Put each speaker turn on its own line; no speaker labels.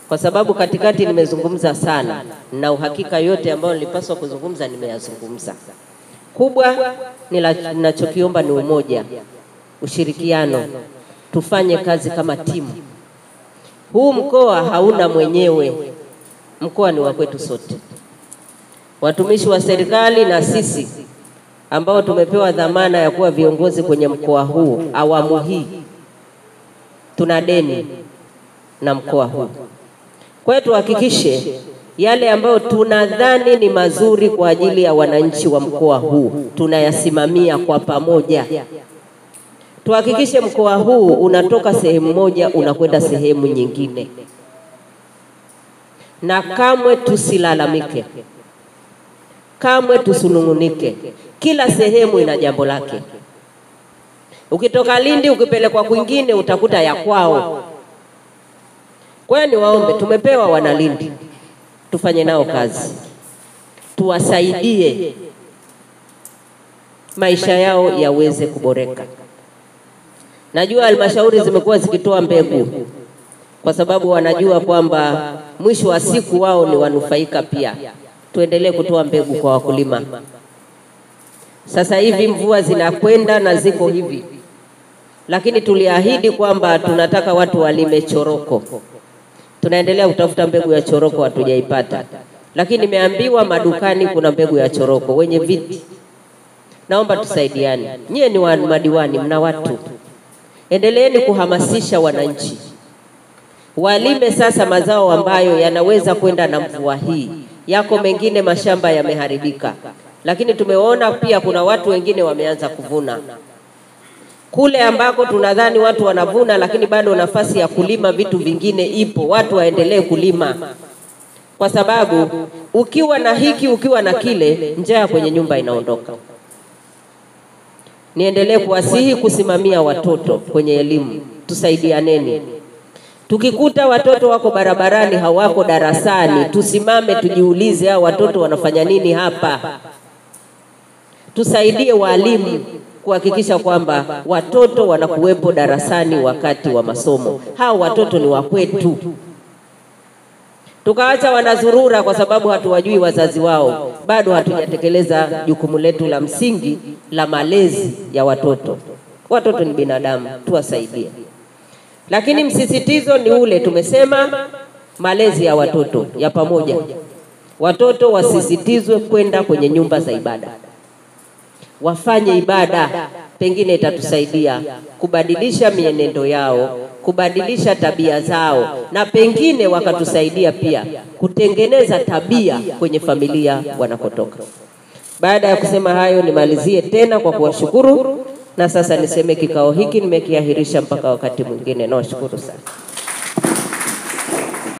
Kwa sababu katikati nimezungumza sana na uhakika yote ambayo nilipaswa kuzungumza nimeyazungumza. Kubwa ninachokiomba ni umoja, ushirikiano, tufanye kazi kama timu. Huu mkoa hauna mwenyewe, mkoa ni wa kwetu sote. Watumishi wa serikali na sisi ambao tumepewa dhamana ya kuwa viongozi kwenye mkoa huu awamu hii, tuna deni na mkoa huu. Kwa hiyo tuhakikishe yale ambayo tunadhani ni mazuri kwa ajili ya wananchi wa mkoa huu tunayasimamia kwa pamoja. Tuhakikishe mkoa huu unatoka sehemu moja unakwenda sehemu nyingine, na kamwe tusilalamike, kamwe tusunungunike. Kila sehemu ina jambo lake. Ukitoka Lindi ukipelekwa kwingine utakuta ya kwao. Kwa hiyo niwaombe, tumepewa wana Lindi, tufanye nao kazi, tuwasaidie maisha yao yaweze kuboreka. Najua halmashauri zimekuwa zikitoa mbegu kwa sababu wanajua kwamba mwisho wa siku wao ni wanufaika pia. Tuendelee kutoa mbegu kwa wakulima. Sasa hivi mvua zinakwenda na ziko hivi, lakini tuliahidi kwamba tunataka watu walime choroko. Tunaendelea kutafuta mbegu ya choroko, hatujaipata. Lakini nimeambiwa madukani kuna mbegu ya choroko. Wenye viti, naomba tusaidiane. Nyie ni madiwani, mna watu. Endeleeni kuhamasisha wananchi walime sasa mazao ambayo yanaweza kwenda na mvua hii. Yako mengine mashamba yameharibika, lakini tumeona pia kuna watu wengine wameanza kuvuna. Kule ambako tunadhani watu wanavuna lakini bado nafasi ya kulima vitu vingine ipo, watu waendelee kulima. Kwa sababu ukiwa na hiki, ukiwa na kile, njaa kwenye nyumba inaondoka. Niendelee kuwasihi kusimamia watoto kwenye elimu, tusaidianeni. Tukikuta watoto wako barabarani, hawako darasani, tusimame tujiulize hao watoto wanafanya nini hapa. Tusaidie walimu kuhakikisha kwamba watoto wanakuwepo darasani wakati wa masomo. Hao watoto ni wa kwetu. Tukaacha wanazurura kwa sababu hatuwajui wazazi wao. Bado hatujatekeleza jukumu letu la msingi la malezi ya watoto. Watoto ni binadamu, tuwasaidie. Lakini msisitizo ni ule, tumesema malezi ya watoto ya pamoja. Watoto wasisitizwe kwenda kwenye nyumba za ibada, wafanye ibada. Pengine itatusaidia kubadilisha mienendo yao, kubadilisha tabia zao, na pengine wakatusaidia pia kutengeneza tabia kwenye familia wanakotoka. Baada ya kusema hayo, nimalizie tena kwa kuwashukuru, na sasa niseme kikao hiki nimekiahirisha mpaka wakati mwingine. Nawashukuru sana.